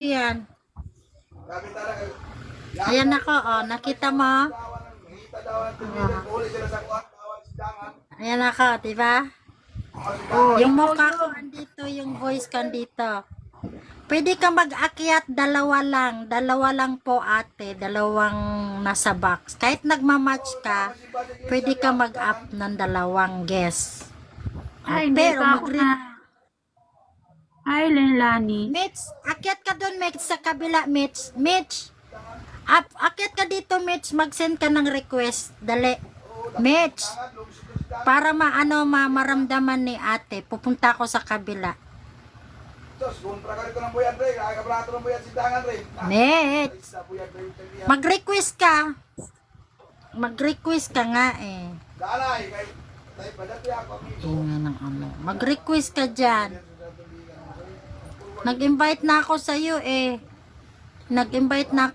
Yan. Ayan ako, oh. Nakita mo? Ayan ako, diba? Yung mukha ko andito, yung voice ko andito. Pwede ka mag-akyat, dalawa lang po ate, dalawang nasa box. Kahit nagmamatch ka, pwede ka mag-up ng dalawang guest. Ay, hindi Pero pa ako na. Ay, Lenlani. Mitch, akyat ka doon, Mitch, sa kabila, Mitch. Mitch, akyat ka dito, Mitch, mag-send ka ng request. Dali. Mitch, para maramdaman ni ate, pupunta ako sa kabila. Mitch, mag-request ka. Mag-request ka nga eh. Mag-request ka dyan. Nag-invite na ako sa'yo eh. Nag-invite na